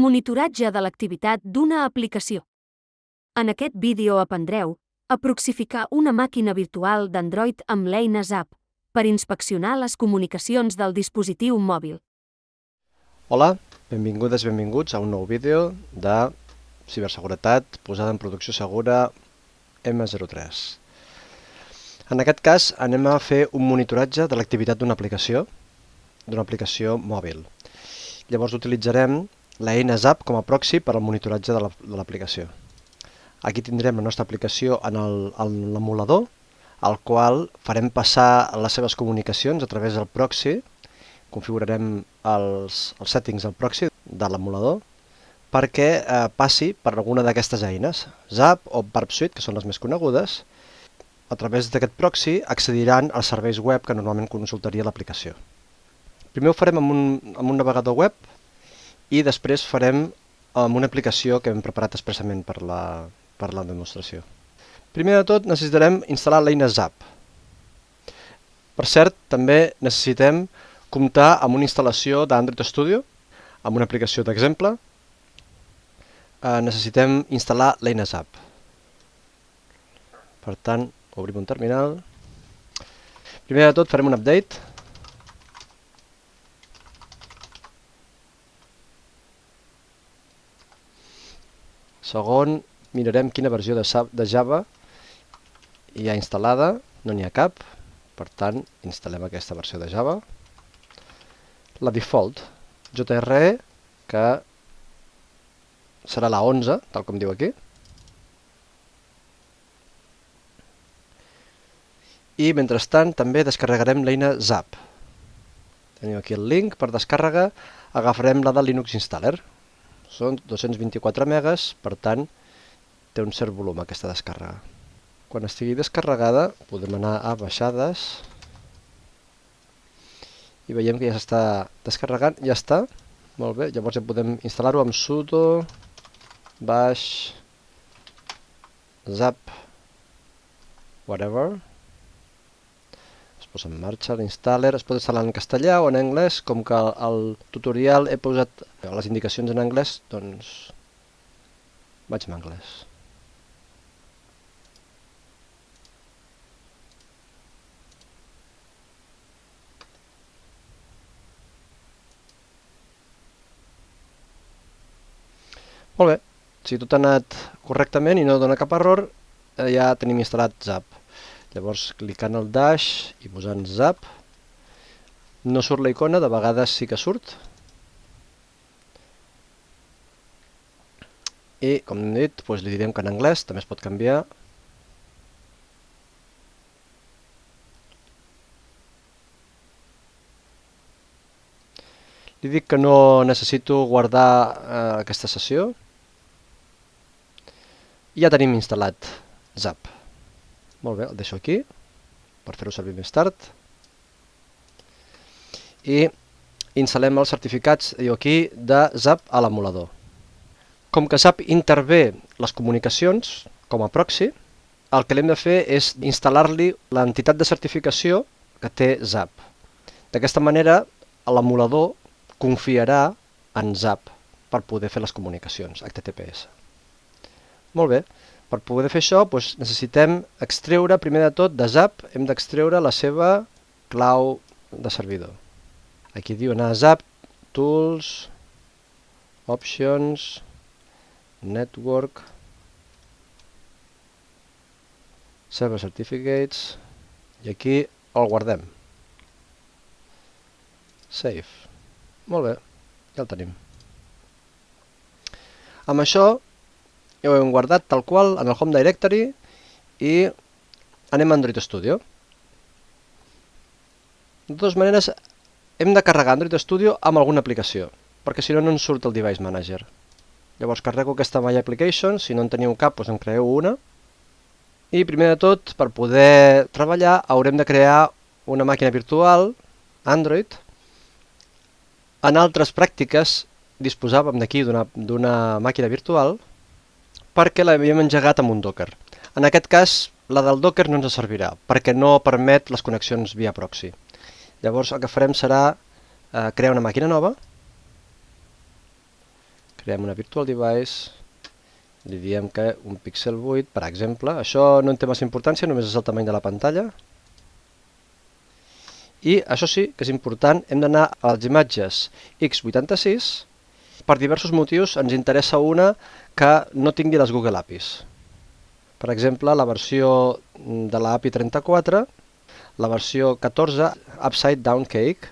monitoratge de l'activitat d'una aplicació. En aquest vídeo aprendreu a proxificar una màquina virtual d'Android amb l'eina Zap per inspeccionar les comunicacions del dispositiu mòbil. Hola, benvingudes i benvinguts a un nou vídeo de ciberseguretat posada en producció segura M03. En aquest cas anem a fer un monitoratge de l'activitat d'una aplicació mòbil. Llavors utilitzarem l'eina Zap com a proxy per al monitoratge de l'aplicació. Aquí tindrem la nostra aplicació en l'emulador, al qual farem passar les seves comunicacions a través del proxy. Configurarem els settings del proxy de l'emulador perquè passi per alguna d'aquestes eines, Zap o Burp Suite, que són les més conegudes. A través d'aquest proxy accediran als serveis web que normalment consultaria l'aplicació. Primer ho farem amb un navegador web i després farem amb una aplicació que hem preparat expressament per la demostració. Primer de tot necessitarem instal·lar l'eina Zap. Per cert, també necessitem comptar amb una instal·lació d'Android Studio, amb una aplicació d'exemple. Necessitem instal·lar l'eina Zap. Per tant, obrim un terminal. Primer de tot farem un update. Segon, mirarem quina versió de Java hi ha instal·lada. No n'hi ha cap, per tant, instal·lem aquesta versió de Java. La default, JRE, que serà la 11, tal com diu aquí. I, mentrestant, també descarregarem l'eina Zap. Teniu aquí el link per descàrrega. Agafarem la de Linux Installer. Són 224 megas, per tant, té un cert volum aquesta descàrrega. Quan estigui descarregada, podem anar a baixades i veiem que ja s'està descarregant. Ja està, molt bé. Llavors ja podem instal·lar-ho amb sudo bash zap whatever. Es posa en marxa l'installer. Es pot instal·lar en castellà o en anglès. Com que al tutorial he posat les indicacions en anglès, doncs vaig en anglès. Molt bé, si tot ha anat correctament i no dona cap error, ja tenim instal·lat Zap. Llavors, clicant el dash i posant Zap, no surt la icona, de vegades sí que surt. I, com hem dit, li direm que en anglès també es pot canviar. Li dic que no necessito guardar aquesta sessió. I ja tenim instal·lat Zap. Molt bé, el deixo aquí per fer-ho servir més tard. I instal·lem els certificats aquí de Zap a l'emulador. Com que Zap intervé les comunicacions com a proxy, el que l'hem de fer és instal·lar-li l'entitat de certificació que té Zap. D'aquesta manera, l'emulador confiarà en Zap per poder fer les comunicacions HTTPS. Molt bé, per poder fer això necessitem extreure, primer de tot, de Zap, hem d'extreure la seva clau de servidor. Aquí diu anar a Zap, Tools, Options, Network, Server Certificates, i aquí el guardem. Save. Molt bé, ja el tenim. Amb això ja ho hem guardat tal qual en el Home Directory i anem a Android Studio. De totes maneres, hem de carregar Android Studio amb alguna aplicació, perquè si no, no ens surt el Device Manager. Llavors carrego aquesta My Application, si no en teniu cap, en creeu una. I primer de tot, per poder treballar, haurem de crear una màquina virtual, Android. En altres pràctiques disposàvem d'aquí d'una màquina virtual perquè l'havíem engegat amb un Docker. En aquest cas, la del Docker no ens servirà, perquè no permet les connexions via proxy. Llavors el que farem serà crear una màquina nova, creem una virtual device, li diem que un píxel 8, per exemple. Això no en té massa importància, només és el tamany de la pantalla. I això sí que és important, hem d'anar a les imatges x86. Per diversos motius ens interessa una que no tingui les Google APIs. Per exemple, la versió de la API 34, la versió 14, Upside Down Cake,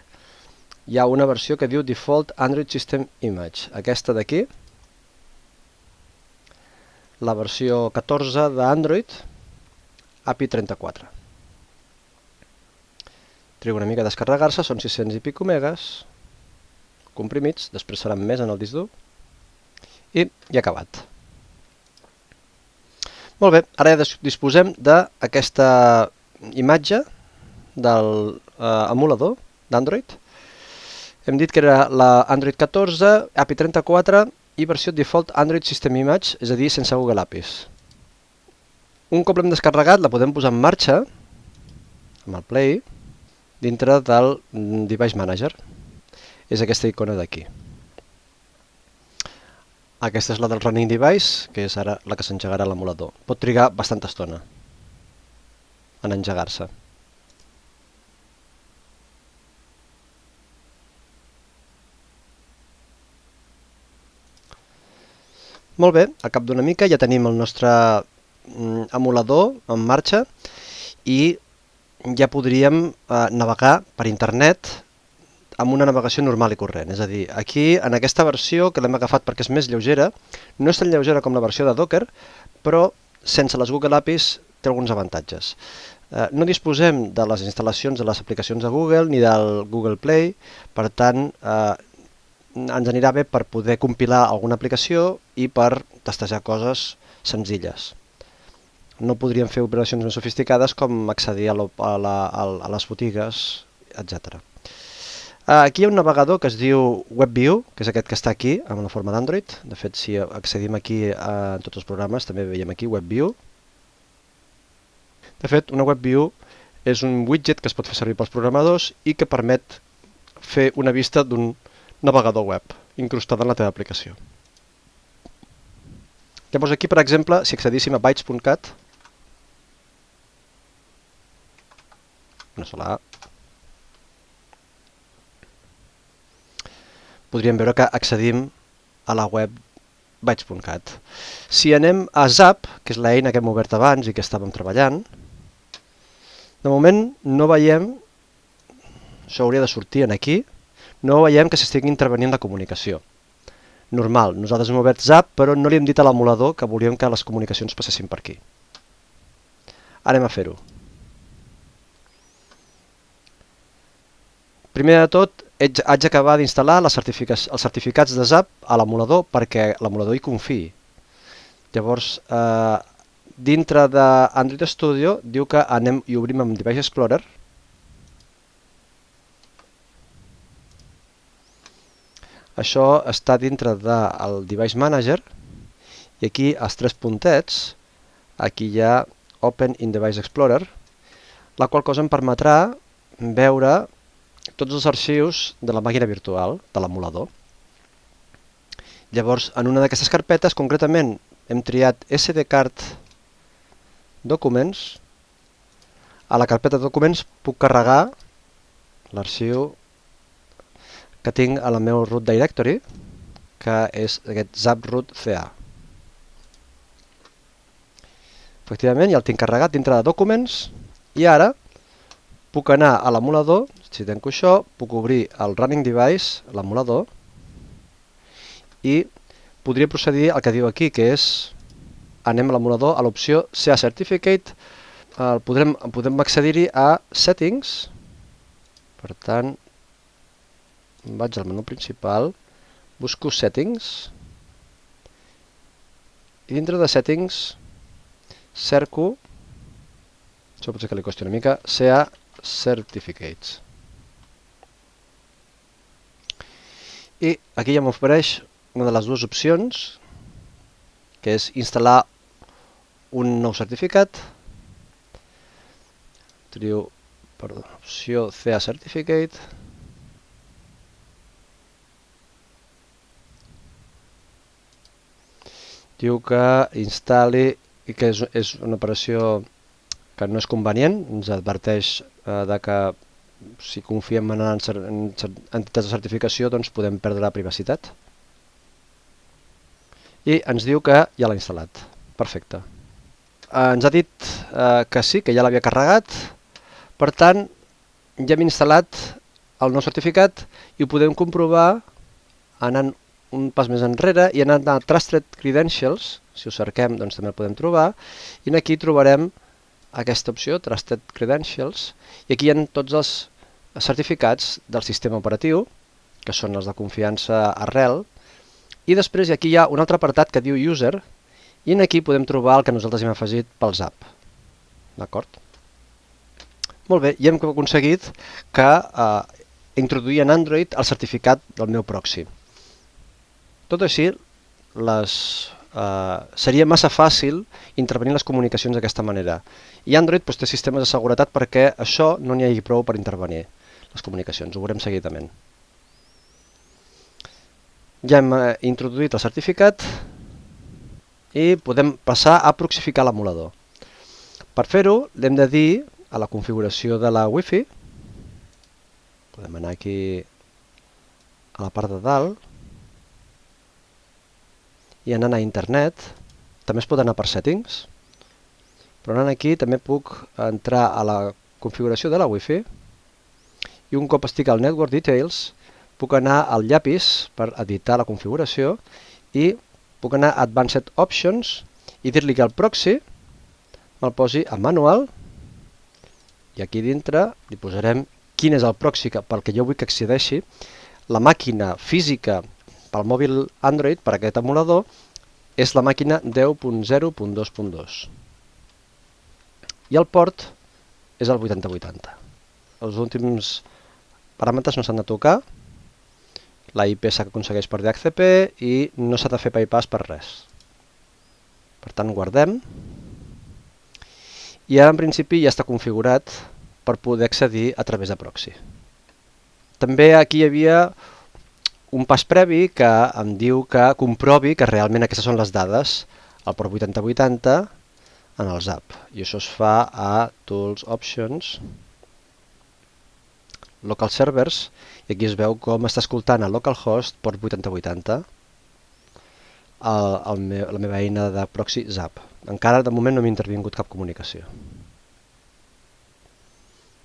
hi ha una versió que diu Default Android System Image. Aquesta d'aquí, la versió 14 d'Android, API 34. Triga una mica a descarregar-se, són 600 i pico megas, comprimits, després seran més en el disc dur, i ja acabat. Molt bé, ara ja disposem d'aquesta imatge del emulador d'Android. Hem dit que era la Android 14, API 34 i versió Default Android System Image, és a dir, sense Google APIs. Un cop l'hem descarregat, la podem posar en marxa, amb el Play, dintre del Device Manager. És aquesta icona d'aquí. Aquesta és la del Running Device, que és ara la que s'engegarà l'emulador. Pot trigar bastanta estona en engegar-se. Molt bé, al cap d'una mica ja tenim el nostre emulador en marxa i ja podríem navegar per internet amb una navegació normal i corrent. És a dir, aquí, en aquesta versió, que l'hem agafat perquè és més lleugera, no és tan lleugera com la versió de Docker, però sense les Google APIs té alguns avantatges. No disposem de les instal·lacions de les aplicacions de Google ni del Google Play, per tant, ens anirà bé per poder compilar alguna aplicació i per testejar coses senzilles. No podríem fer operacions més sofisticades com accedir a les botigues, etc. Aquí hi ha un navegador que es diu WebView, que és aquest que està aquí, amb la forma d'Android. De fet, si accedim aquí a tots els programes, també veiem aquí WebView. De fet, una WebView és un widget que es pot fer servir pels programadors i que permet fer una vista d'un navegador web incrustada en la teva aplicació. Llavors aquí, per exemple, si accedíssim a bytes.cat, una sola A, podríem veure que accedim a la web bytes.cat. Si anem a Zap, que és l'eina que hem obert abans i que estàvem treballant, de moment no veiem, això hauria de sortir aquí, no veiem que s'estigui intervenint la comunicació. Normal, nosaltres hem obert Zap, però no li hem dit a l'emulador que volíem que les comunicacions passessin per aquí. Anem a fer-ho. Primer de tot, haig d'acabar d'instal·lar els certificats de Zap a l'emulador perquè l'emulador hi confiï. Llavors, dintre d'Android Studio, diu que anem i obrim amb Device Explorer. Això està dintre del Device Manager i aquí els tres puntets, aquí hi ha Open in Device Explorer, la qual cosa em permetrà veure tots els arxius de la màquina virtual, de l'emulador. Llavors, en una d'aquestes carpetes, concretament, hem triat SD-Card Documents. A la carpeta de documents puc carregar l'arxiu que tinc a la meva root directory, que és aquest zaproot CA. Efectivament, ja el tinc carregat dintre de Documents i ara puc anar a l'emulador, si tanco això, puc obrir el Running Device, l'emulador, i podria procedir al que diu aquí, que és, anem a l'emulador, a l'opció CA Certificate, podem accedir-hi a Settings, per tant, vaig al menú principal, busco Settings, i dintre de Settings cerco, això potser que li costi una mica, CA Certificates. I aquí ja m'ofereix una de les dues opcions, que és instal·lar un nou certificat. Trio, perdó, opció CA Certificate. diu que instal·li i que és una operació que no és convenient, ens adverteix de que si confiem en entitats de certificació doncs podem perdre la privacitat. I ens diu que ja l'ha instal·lat. Perfecte. Ens ha dit que sí, que ja l'havia carregat. Per tant, ja hem instal·lat el nou certificat i ho podem comprovar anant un pas més enrere i anant a Trusted Credentials. Si ho cerquem, doncs també el podem trobar. I aquí trobarem aquesta opció, Trusted Credentials, i aquí hi ha tots els certificats del sistema operatiu, que són els de confiança arrel, i després aquí hi ha un altre apartat que diu User, i aquí podem trobar el que nosaltres hem afegit pel ZAP. D'acord? Molt bé, i hem aconseguit que introduir en Android el certificat del meu proxy. Tot així, seria massa fàcil intervenir les comunicacions d'aquesta manera. I Android té sistemes de seguretat perquè això no n'hi hagi prou per intervenir les comunicacions. Ho veurem seguidament. Ja hem introduït el certificat i podem passar a proxificar l'emulador. Per fer-ho, l'hem de dir a la configuració de la Wi-Fi. Podem anar aquí a la part de dalt i anant a internet. També es pot anar per settings, però anant aquí també puc entrar a la configuració de la Wi-Fi i un cop estic al Network Details puc anar al llapis per editar la configuració i puc anar a Advanced Options i dir-li que el proxy me'l posi a manual i aquí dintre li posarem quin és el proxy pel que jo vull que accedeixi. La màquina física pel mòbil Android, per aquest emulador, és la màquina 10.0.2.2 i el port és el 8080. Els últims paràmetres no s'han de tocar, la IP s'aconsegueix per DHCP i no s'ha de fer bypass per res. Per tant, guardem. I ara, en principi, ja està configurat per poder accedir a través de proxy. També aquí hi havia un pas previ que em diu que comprovi que realment aquestes són les dades al port 8080 en el ZAP. I això es fa a Tools Options, Local Servers, i aquí es veu com està escoltant el localhost port 8080 la meva eina de proxy ZAP. Encara de moment no m'ha intervingut cap comunicació.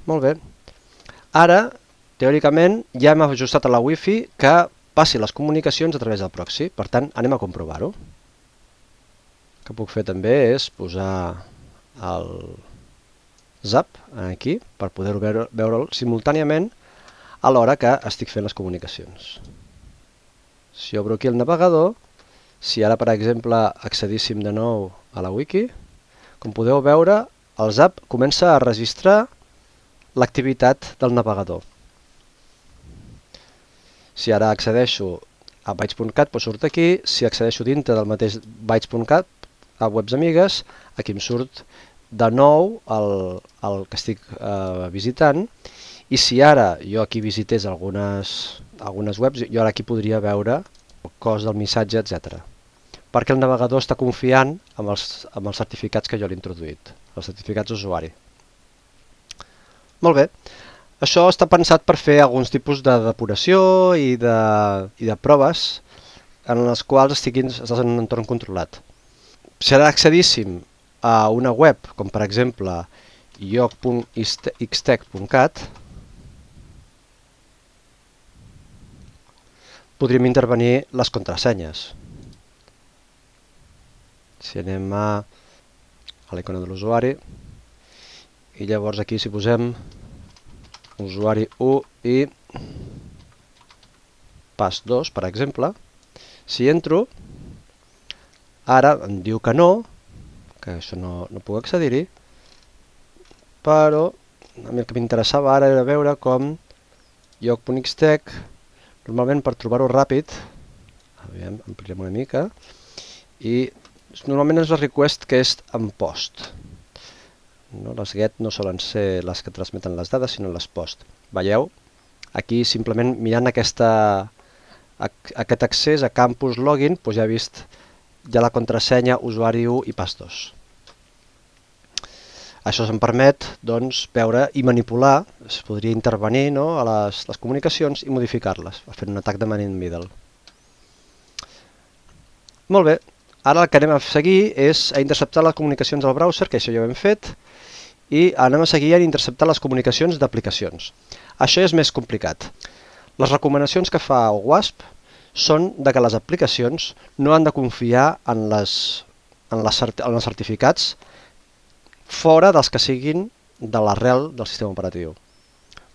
Molt bé. Ara, teòricament, ja hem ajustat a la Wi-Fi que passi les comunicacions a través del proxy. Per tant, anem a comprovar-ho. El que puc fer també és posar el ZAP aquí per poder veure'l simultàniament a l'hora que estic fent les comunicacions. Si obro aquí el navegador, si ara, per exemple, accedíssim de nou a la wiki, com podeu veure, el ZAP comença a registrar l'activitat del navegador. Si ara accedeixo a bytes.cat, doncs surt aquí. Si accedeixo dintre del mateix bytes.cat, a webs amigues, aquí em surt de nou el que estic visitant. I si ara jo aquí visités algunes webs, jo ara aquí podria veure el cost del missatge, etc. Perquè el navegador està confiant amb els certificats que jo l'he introduït, els certificats d'usuari. Molt bé. Això està pensat per fer alguns tipus de depuració i de proves en les quals estàs en un entorn controlat. Si ara accedíssim a una web, com per exemple lloc.xtec.cat, podríem intervenir les contrasenyes. Si anem a la icona de l'usuari i llavors aquí si posem usuari 1 i pas 2, per exemple, si entro, ara em diu que no, que això no puc accedir-hi, però a mi el que m'interessava ara era veure com lloc.xtec, normalment per trobar-ho ràpid, ampliem una mica, i normalment és la request que és en post. Les get no solen ser les que transmeten les dades, sinó les post. Veieu? Aquí simplement mirant aquest accés a Campus Login, ja he vist hi ha la contrasenya usuari 1 i pas 2. Això em permet veure i manipular, es podria intervenir a les comunicacions i modificar-les, fent un atac de man in middle. Molt bé, ara el que anem a seguir és a interceptar les comunicacions del browser, que això ja ho hem fet, i anem a seguir a interceptar les comunicacions d'aplicacions. Això és més complicat. Les recomanacions que fa OWASP són que les aplicacions no han de confiar en els certificats fora dels que siguin de l'arrel del sistema operatiu.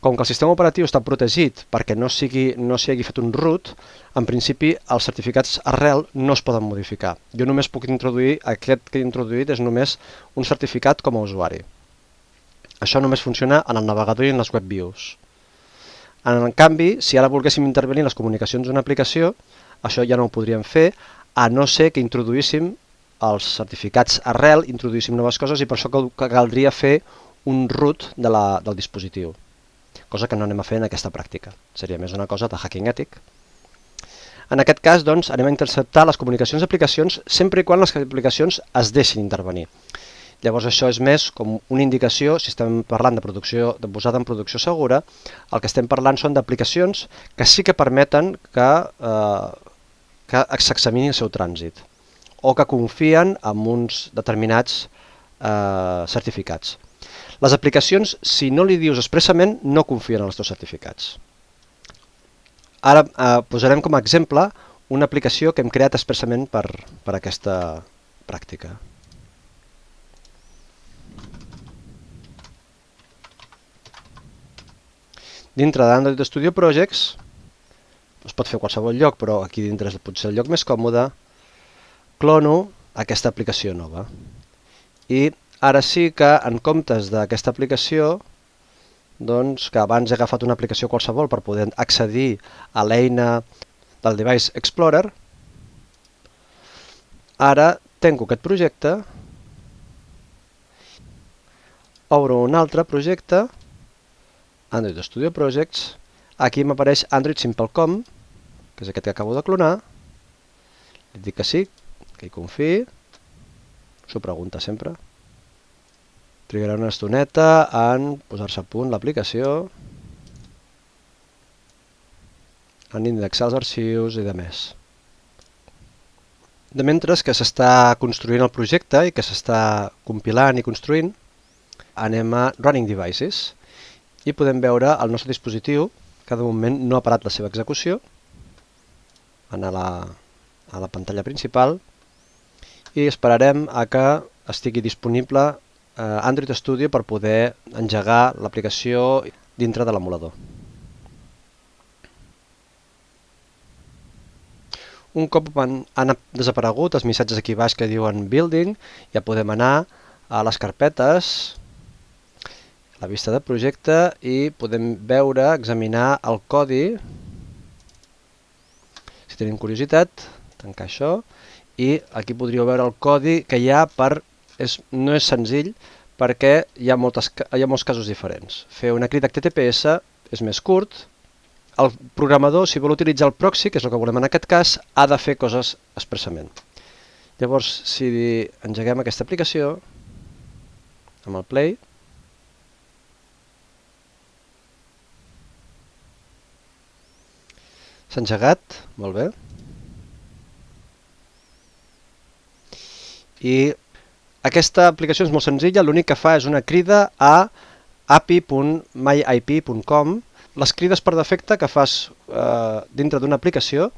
Com que el sistema operatiu està protegit perquè no s'hi hagi fet un root, en principi els certificats arrel no es poden modificar. Jo només puc introduir, aquest que he introduït és només un certificat com a usuari. Això només funciona en el navegador i en les web views. En canvi, si ara volguéssim intervenir en les comunicacions d'una aplicació, això ja no ho podríem fer, a no ser que introduíssim els certificats arrel, introduíssim noves coses i per això caldria fer un root del dispositiu. Cosa que no anem a fer en aquesta pràctica. Seria més una cosa de hacking ètic. En aquest cas, anem a interceptar les comunicacions d'aplicacions sempre i quan les aplicacions es deixin intervenir. Llavors això és més com una indicació, si estem parlant de posada en producció segura, el que estem parlant són d'aplicacions que sí que permeten que s'examini el seu trànsit o que confien en uns determinats certificats. Les aplicacions, si no li dius expressament, no confien en els teus certificats. Ara posarem com a exemple una aplicació que hem creat expressament per aquesta pràctica. Dintre d'Android Studio Projects, es pot fer a qualsevol lloc, però aquí dintre és potser el lloc més còmode, clono aquesta aplicació nova. I ara sí que en comptes d'aquesta aplicació, que abans he agafat una aplicació qualsevol per poder accedir a l'eina del Device Explorer, ara tanco aquest projecte, obro un altre projecte, Android Studio Projects, aquí m'apareix Android Simple.com, que és aquest que acabo de clonar, li dic que sí, que hi confiï, s'ho pregunta sempre, trigarà una estoneta en posar-se a punt l'aplicació, en indexar els arxius i de més. De mentre que s'està construint el projecte i que s'està compilant i construint, anem a Running Devices i podem veure el nostre dispositiu que de moment no ha parat la seva execució, anar a la pantalla principal i esperarem a que estigui disponible Android Studio per poder engegar l'aplicació dintre de l'emulador. Un cop han desaparegut els missatges aquí baix que diuen Building, ja podem anar a les carpetes, a la vista de projecte i podem veure, examinar el codi. Si tenim curiositat, tancar això i aquí podríeu veure el codi que hi ha no és senzill perquè hi ha molts casos diferents. Fer una crida HTTPS és més curt. El programador, si vol utilitzar el proxy, que és el que volem en aquest cas, ha de fer coses expressament. Llavors, si engeguem aquesta aplicació amb el Play, s'ha engegat, molt bé. I aquesta aplicació és molt senzilla, l'únic que fa és una crida a api.myip.com. Les crides per defecte que fas dintre d'una aplicació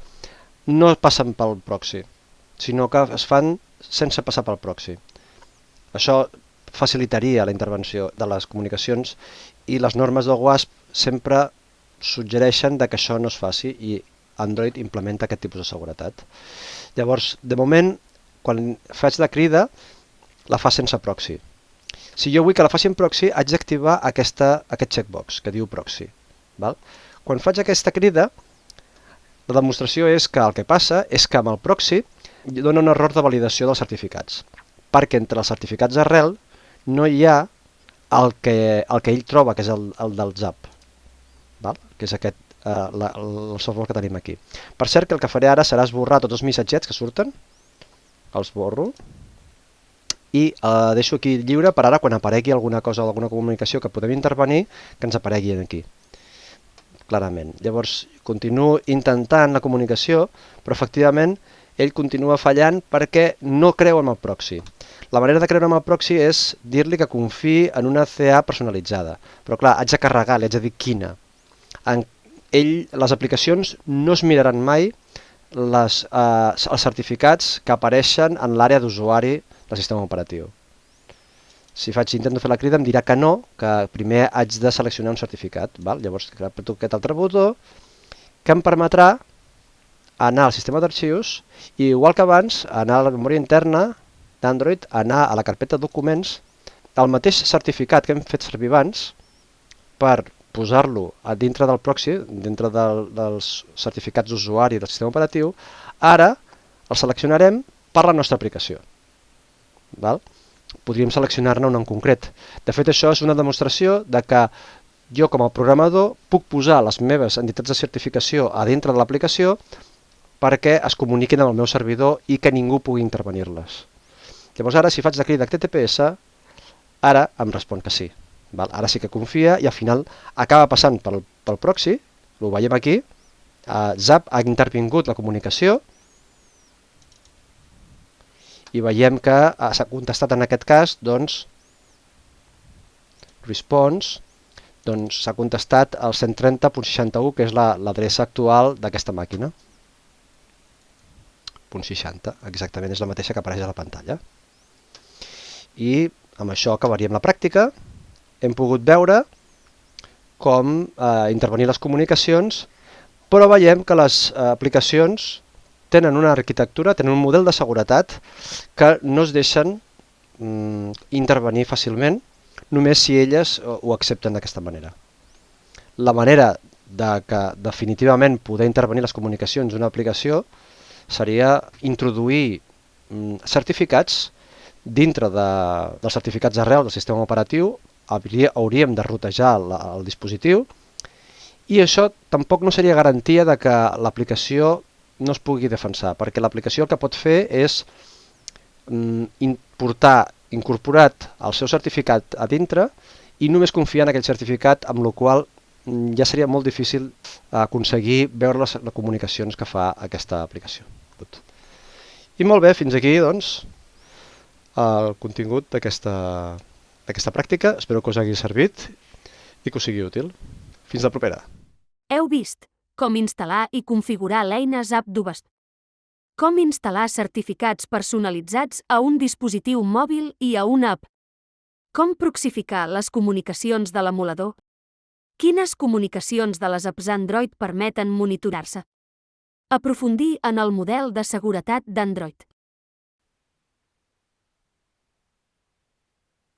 no passen pel proxy, sinó que es fan sense passar pel proxy. Això facilitaria la intervenció de les comunicacions i les normes de OWASP sempre suggereixen que això no es faci i Android implementa aquest tipus de seguretat. Llavors, de moment, quan faig la crida, la fa sense proxy. Si jo vull que la faci en proxy, haig d'activar aquest checkbox que diu proxy. Quan faig aquesta crida, la demostració és que el que passa és que amb el proxy dona un error de validació dels certificats, perquè entre els certificats arrel no hi ha el que ell troba, que és el del ZAP, que és el software que tenim aquí. Per cert, que el que faré ara serà esborrar tots els missatgets que surten, els borro i deixo aquí lliure per ara quan aparegui alguna cosa, alguna comunicació que podem intervenir, que ens aparegui aquí, clarament. Llavors, continuo intentant la comunicació, però efectivament ell continua fallant perquè no creu en el proxy. La manera de creure en el proxy és dir-li que confiï en una CA personalitzada. Però clar, haig de carregar, li haig de dir quina. Les aplicacions no es miraran mai els certificats que apareixen en l'àrea d'usuari del sistema operatiu. Si intento fer la crida em dirà que no, que primer haig de seleccionar un certificat. Val? Llavors apreto aquest altre botó que em permetrà anar al sistema d'arxius i, igual que abans, anar a la memòria interna d'Android, anar a la carpeta documents, el mateix certificat que hem fet servir abans per posar-lo a dintre del proxy, dintre dels certificats d'usuari del sistema operatiu, ara el seleccionarem per la nostra aplicació. Val? Podríem seleccionar-ne un en concret. De fet, això és una demostració de que jo, com a programador, puc posar les meves entitats de certificació a dintre de l'aplicació perquè es comuniquin amb el meu servidor i que ningú pugui intervenir-les. Llavors ara, si faig la crida HTTPS, ara em respon que sí. Val? Ara sí que confia i al final acaba passant pel proxy, ho veiem aquí, Zap ha intervingut la comunicació i veiem que s'ha contestat en aquest cas, doncs, response, doncs s'ha contestat el 130.61, que és l'adreça actual d'aquesta màquina. .60, exactament és la mateixa que apareix a la pantalla. I amb això acabaríem la pràctica. Hem pogut veure com intervenir les comunicacions, però veiem que les aplicacions tenen una arquitectura, tenen un model de seguretat que no es deixen intervenir fàcilment, només si elles ho accepten d'aquesta manera. La manera de que definitivament poder intervenir les comunicacions d'una aplicació seria introduir certificats dintre dels certificats d'arrel del sistema operatiu. Hauríem de rotejar el dispositiu i això tampoc no seria garantia de que l'aplicació no es pugui defensar, perquè l'aplicació el que pot fer és portar incorporat el seu certificat a dintre i només confiar en aquell certificat, amb la qual ja seria molt difícil aconseguir veure les comunicacions que fa aquesta aplicació. I molt bé, fins aquí doncs el contingut d'aquesta pràctica. Espero que us hagi servit i que us sigui útil. Fins la propera. Heu vist com instal·lar i configurar l'eina Zap d'Ubest. Com instal·lar certificats personalitzats a un dispositiu mòbil i a una app. Com proxificar les comunicacions de l'emulador. Quines comunicacions de les apps Android permeten monitorar-se. Aprofundir en el model de seguretat d'Android.